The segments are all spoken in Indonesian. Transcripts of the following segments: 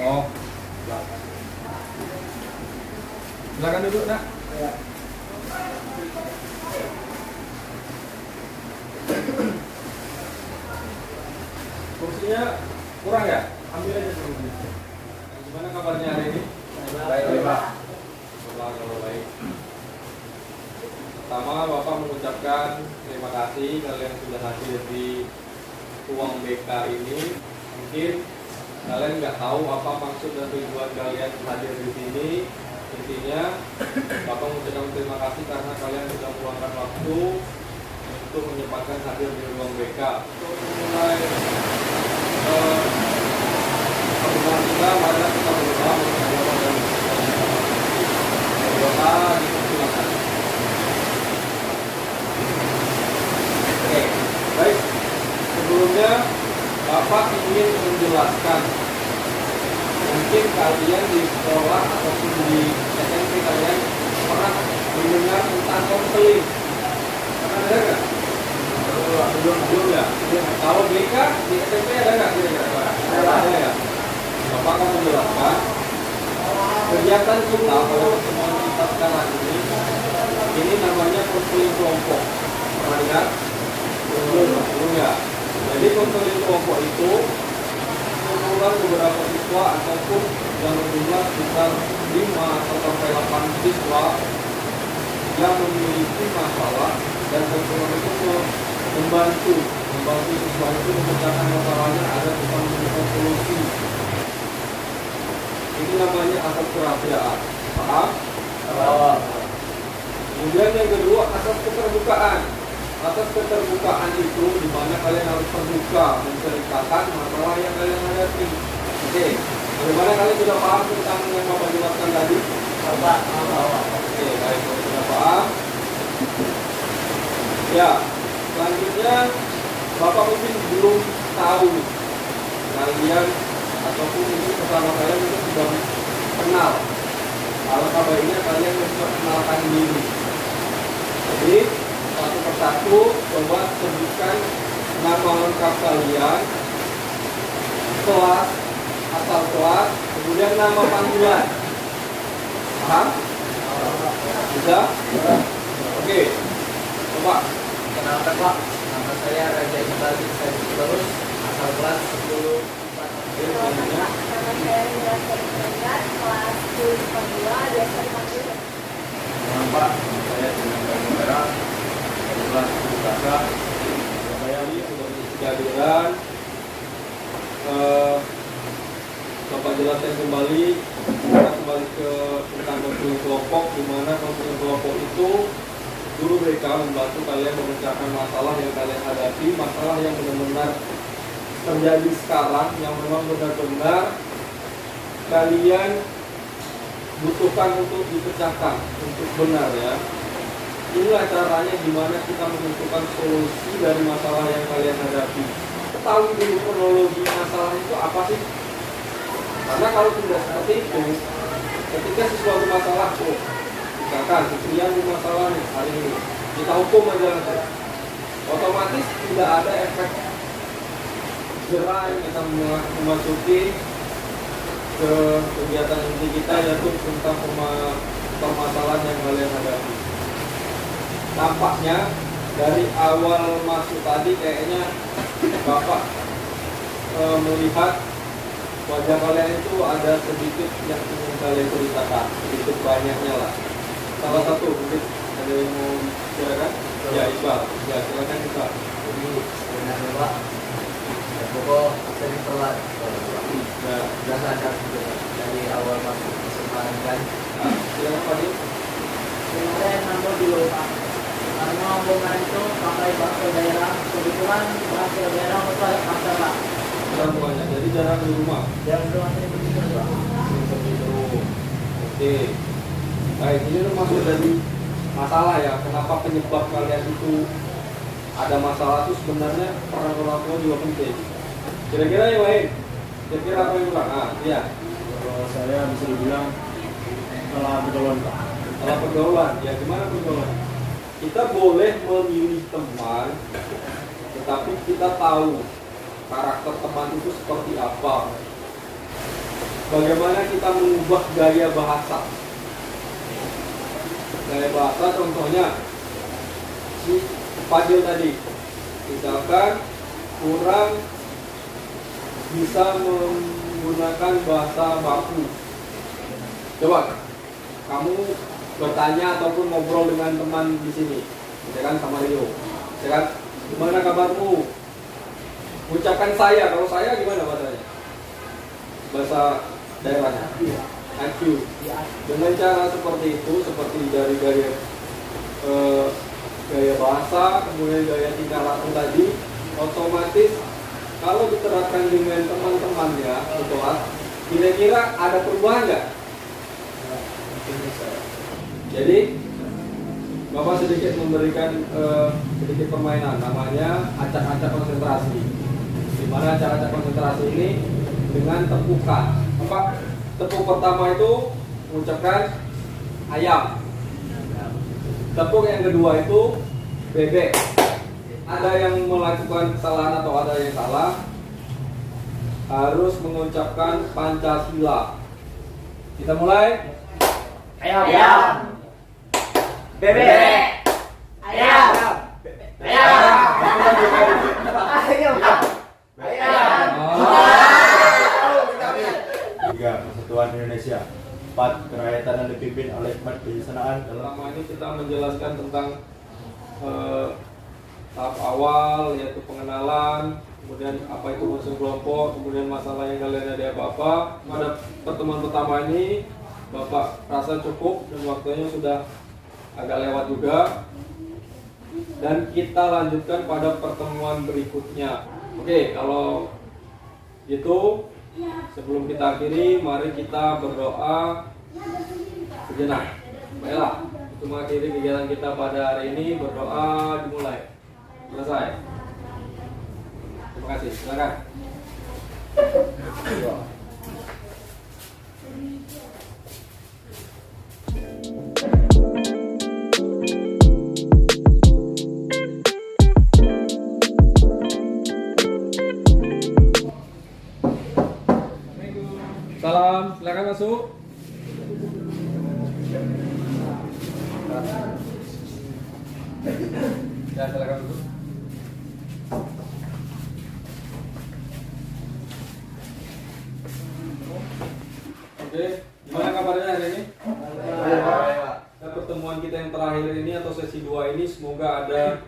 Oh, silakan duduk nak. Ya. Kursinya kurang ya? Ambil aja kursinya. Gimana kabarnya hari ini? Baik, Pak. Syukurlah kalau baik. Pertama, Bapak mengucapkan terima kasih kalian sudah hadir di uang BK ini. Mungkin kalian nggak tahu apa maksud dan tujuan kalian hadir di sini. Intinya, Bapak mengucapkan terima kasih karena kalian sudah meluangkan waktu untuk menyempatkan hadir di ruang BK. Untuk memulai pertemuan kita, mari kita berdoa dan berdoa dipersilakan. Oke, baik. Sebelumnya, Bapak ingin menjelaskan. Mungkin kalian di sekolah ataupun di SMP kalian pernah mendengar tentang konseling. Pernah dengar nggak? Belum ya. Kalau BK di SMP ada nggak kira-kira? Ada ya. Bapak akan menjelaskan kegiatan kita pada pertemuan kita sekarang ini namanya konseling kelompok. Pernah dengar? Belum ya. Jadi konseling kelompok itu kumpulan beberapa siswa ataupun yang berjumlah sekitar 5 atau sampai 8 siswa yang memiliki masalah dan kumpulan itu membantu siswa itu memecahkan masalahnya agar bisa menemukan solusi. Ini namanya asas kerahasiaan. Paham? Kemudian yang kedua, asas keterbukaan. Asas keterbukaan itu di mana kalian harus terbuka menceritakan masalah yang kalian hadapi. Oke, bagaimana kalian sudah paham tentang yang Bapak jelaskan tadi? Bapak. Oke, baik, kalau sudah paham. Ya, selanjutnya Bapak mungkin belum tahu nih, kalian ataupun mungkin bersama kalian itu sudah kenal. Alangkah baiknya kalian memperkenalkan diri. Jadi satu persatu coba sebutkan nama lengkap kalian, kelas, asal kelas, kemudian nama panggilan. Paham? Bisa? Oke. Coba. Kenalkan, Pak. Nama saya Raja Iqbal Terus, asal kelas 10. Selanjutnya. Nama saya Nila Sarikan, kelas 10 biasa dipanggil. Pak, saya dengan kamera kelas Bukasa. Saya ini sudah kehadiran. Bapak jelaskan kembali. Kita kembali ke tentang konseling kelompok, di mana konseling kelompok itu guru mereka membantu kalian memecahkan masalah yang kalian hadapi, masalah yang benar-benar terjadi sekarang, yang memang benar-benar kalian butuhkan untuk dipecahkan, untuk benar ya. Inilah caranya gimana kita menentukan solusi dari masalah yang kalian hadapi. Ketahui dulu kronologi masalah itu apa sih? Karena kalau tidak seperti itu, ketika sesuatu masalah, misalkan sekian masalah nih hari ini, kita hukum aja langsung, otomatis tidak ada efek jerah yang kita memasuki ke kegiatan inti kita, yaitu tentang permasalahan yang kalian hadapi. Nampaknya dari awal masuk tadi kayaknya Bapak melihat wajah kalian itu ada sedikit yang ingin kalian ceritakan, sedikit banyaknya lah. Salah satu mungkin ada yang mau bicarakan? Ya, Iqbal. Ya, silakan Iqbal. Jadi sebenarnya, Pak, ya pokok sering telat. Ya, Sudah sadar gitu, Pak, dari awal masuk kesempatan kan. silakan Pak. Saya nambah dulu, Pak. Karena omongan itu pakai bahasa daerah, kebetulan bahasa daerah itu ada kata, Pak. Orang tuanya, jadi jarang di rumah. Yang rumah saya begitu, Pak. Oke. Baik, ini termasuk dari masalah ya. Kenapa penyebab kalian itu ada masalah itu sebenarnya peran orang tua juga penting. Kira-kira yang lain? Kira-kira apa yang kurang? Iya. Kalau saya bisa dibilang salah pergaulan, Pak. Salah pergaulan. Ya, gimana pergaulan? Kita boleh memilih teman, tetapi kita tahu karakter teman itu seperti apa. bagaimana kita mengubah gaya bahasa. Gaya bahasa contohnya si Fadil tadi, misalkan kurang bisa menggunakan bahasa baku. Coba kamu bertanya ataupun ngobrol dengan teman di sini, misalkan sama Rio, misalkan gimana kabarmu? Ucapkan saya, kalau saya gimana bahasanya? Bahasa daerahnya IQ. Dengan cara seperti itu, seperti dari gaya bahasa, kemudian gaya tingkah laku tadi, otomatis kalau diterapkan dengan teman-temannya di kelas, kira-kira ada perubahan nggak? Jadi Bapak sedikit memberikan sedikit permainan, namanya acak-acak konsentrasi. Di mana acak-acak konsentrasi ini dengan tepukan. Bapak tepuk pertama itu mengucapkan ayam. Tepuk yang kedua itu bebek. Ada yang melakukan kesalahan atau ada yang salah, harus mengucapkan Pancasila. Kita mulai. Ayam. Bebek. Ayam. Ayam. Ayam. Tiga, Persatuan Indonesia. 4, kerakyatan yang dipimpin oleh hikmat kebijaksanaan dalam. Pertama ini kita menjelaskan tentang tahap awal, yaitu pengenalan, kemudian apa itu musuh kelompok, kemudian masalah yang kalian ada apa-apa. Pada pertemuan pertama ini Bapak rasa cukup dan waktunya sudah agak lewat juga, dan kita lanjutkan pada pertemuan berikutnya. Oke, kalau gitu sebelum kita akhiri, mari kita berdoa sejenak. Baiklah, untuk mengakhiri kegiatan kita pada hari ini, berdoa dimulai. Selesai. Terima kasih. Silakan. Salam, silakan masuk. Ya, silakan masuk. Oke, gimana kabarnya hari ini? Nah, pertemuan kita yang terakhir ini atau sesi 2 ini semoga ada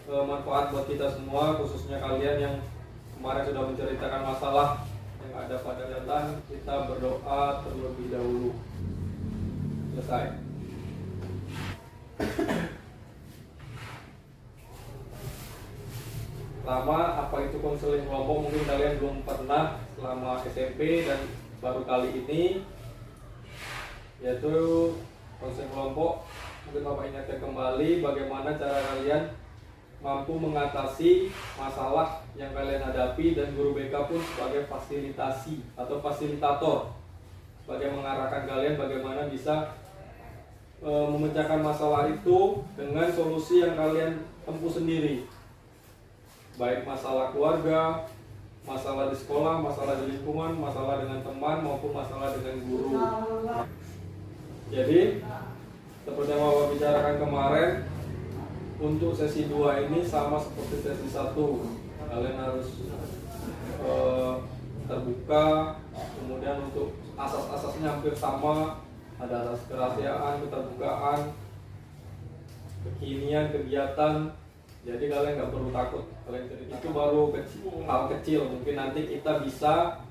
manfaat buat kita semua, khususnya kalian yang kemarin sudah menceritakan masalah yang ada pada jalan. Kita berdoa terlebih dahulu. Selesai. Pertama, apa itu konseling kelompok? Mungkin kalian belum pernah selama SMP dan baru kali ini, yaitu konseling kelompok. Mungkin Bapak ingatkan kembali bagaimana cara kalian mampu mengatasi masalah yang kalian hadapi, dan guru BK pun sebagai fasilitasi atau fasilitator, sebagai mengarahkan kalian bagaimana bisa memecahkan masalah itu dengan solusi yang kalian tempuh sendiri, baik masalah keluarga, masalah di sekolah, masalah di lingkungan, masalah dengan teman maupun masalah dengan guru. Jadi seperti yang Bapak bicarakan kemarin, untuk sesi 2 ini sama seperti sesi 1, kalian harus terbuka. Kemudian untuk asas-asasnya hampir sama, ada asas kerahasiaan, keterbukaan, kekinian, kegiatan. Jadi kalian nggak perlu takut, kalian cerita. Itu baru hal kecil. Mungkin nanti kita bisa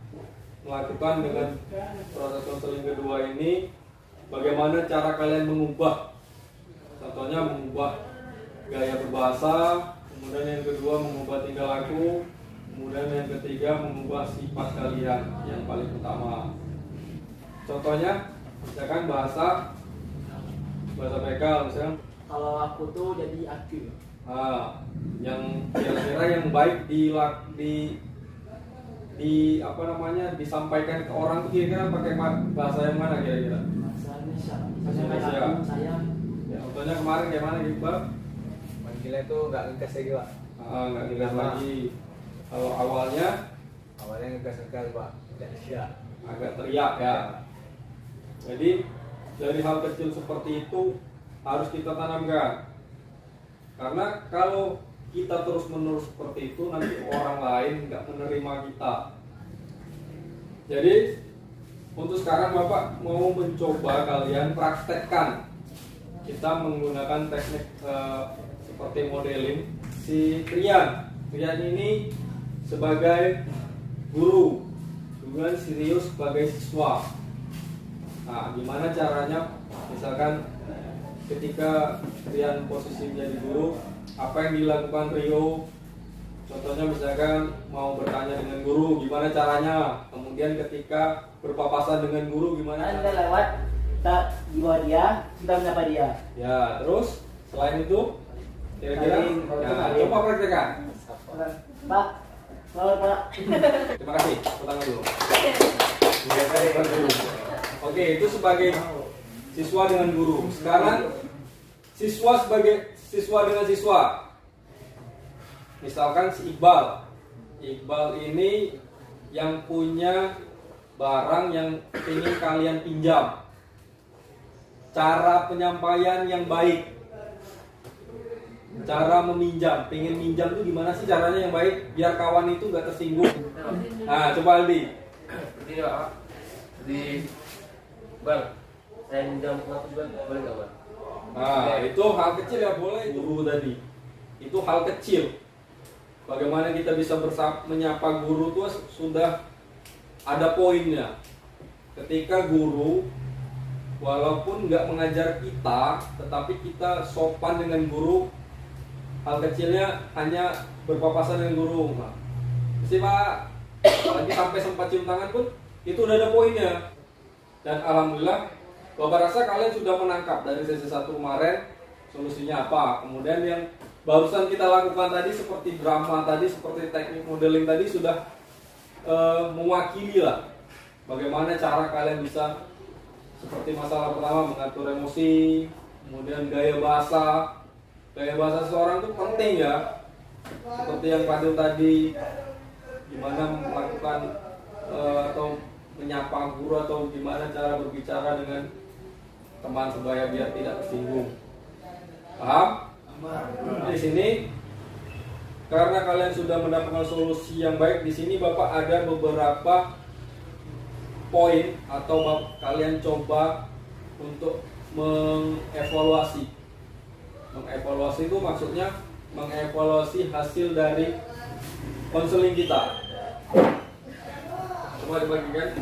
melakukan dengan proses konseling kedua ini, bagaimana cara kalian mengubah, contohnya mengubah gaya berbahasa, kemudian yang kedua mengubah tingkah laku, kemudian yang ketiga mengubah sifat kalian yang paling utama. Contohnya, misalkan bahasa PK, misalkan Kalau aku tuh jadi aktif. yang kira-kira yang baik di apa namanya, disampaikan ke orang tuh kira-kira pakai bahasa yang mana kira-kira? Bahasa Indonesia. Bahasa Indonesia. Saya. Ya, contohnya kemarin kayak mana gitu, Pak? Manggilnya tuh nggak ngegas lagi pak. Nggak dilihat lagi. Kalau awalnya Awalnya ngegas Pak. Tidak siap. agak teriak ya. Jadi dari hal kecil seperti itu harus kita tanamkan. Karena kalau kita terus-menerus seperti itu, nanti orang lain nggak menerima kita. Jadi untuk sekarang Bapak mau mencoba kalian praktekkan. Kita menggunakan teknik seperti modeling si Trian. Trian ini sebagai guru, kemudian Sirius sebagai siswa. Nah, gimana caranya? Misalkan ketika Trian posisi menjadi guru, apa yang dilakukan Rio? Contohnya misalkan mau bertanya dengan guru, gimana caranya? Kemudian ketika berpapasan dengan guru, gimana? Anda lewat, kita di bawah dia, kita menyapa dia. Ya, terus selain itu kira-kira ya, coba praktekkan. Pak, selamat Pak. Terima kasih. Pertama dulu. Oke, itu sebagai siswa dengan guru. Sekarang siswa sebagai siswa dengan siswa. Misalkan si Iqbal. Iqbal ini yang punya barang yang ingin kalian pinjam. Cara penyampaian yang baik. Cara meminjam, pengen minjam itu gimana sih caranya yang baik biar kawan itu gak tersinggung. Nah, coba Aldi. Ini Pak, di Bang, saya minjam uang juga boleh nggak Bang? Nah, itu hal kecil ya boleh guru tadi. Itu hal kecil. Bagaimana kita bisa menyapa guru itu sudah ada poinnya. Ketika guru walaupun nggak mengajar kita, tetapi kita sopan dengan guru. Hal kecilnya hanya berpapasan dengan guru. Nah, sih Pak, lagi sampai sempat cium tangan pun itu udah ada poinnya. Dan alhamdulillah, Bapak rasa kalian sudah menangkap dari sesi 1 kemarin solusinya apa. Kemudian yang barusan kita lakukan tadi seperti drama tadi, seperti teknik modeling tadi sudah mewakili lah bagaimana cara kalian bisa seperti masalah pertama mengatur emosi, kemudian gaya bahasa. Gaya bahasa seseorang itu penting ya. Seperti yang Fadil tadi, gimana melakukan atau menyapa guru atau gimana cara berbicara dengan teman sebaya biar tidak tersinggung. Paham? Di sini karena kalian sudah mendapatkan solusi yang baik, di sini Bapak ada beberapa poin atau kalian coba untuk mengevaluasi. Mengevaluasi itu maksudnya mengevaluasi hasil dari konseling kita. Coba dibagikan.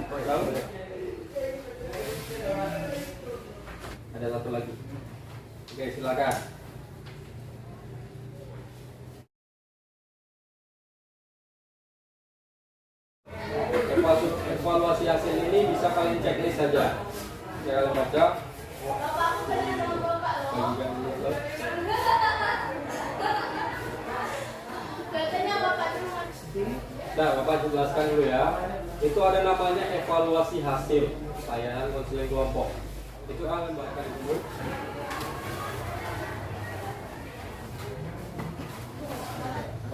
Ada satu lagi. Oke, silakan. Evaluasi hasil ini bisa kalian checklist saja. Kalian baca. Bagikan dulu. Nah, Bapak jelaskan dulu ya. Itu ada namanya evaluasi hasil layanan konseling kelompok. Itu kalian bacakan dulu.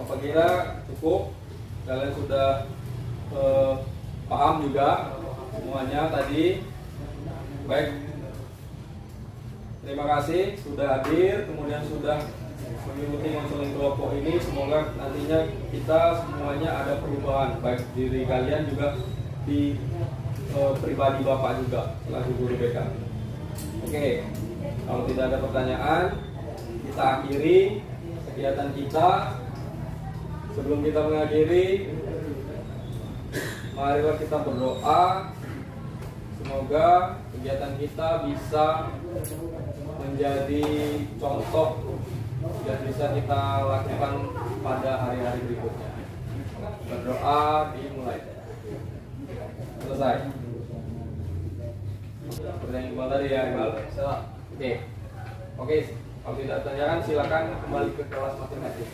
Bapak kira cukup? Kalian sudah paham juga semuanya tadi? Baik. Terima kasih sudah hadir, kemudian sudah mengikuti konseling kelompok ini. Semoga nantinya kita semuanya ada perubahan, baik diri kalian juga di pribadi Bapak juga selaku guru BK. Oke, kalau tidak ada pertanyaan, kita akhiri kegiatan kita. Sebelum kita mengakhiri, marilah kita berdoa. Semoga kegiatan kita bisa menjadi contoh dan bisa kita lakukan pada hari-hari berikutnya. Berdoa dimulai. Selesai. Pertanyaan Iqbal tadi ya, Iqbal. Oke. Kalau tidak tanyakan silakan kembali ke kelas masing-masing.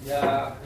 Ya.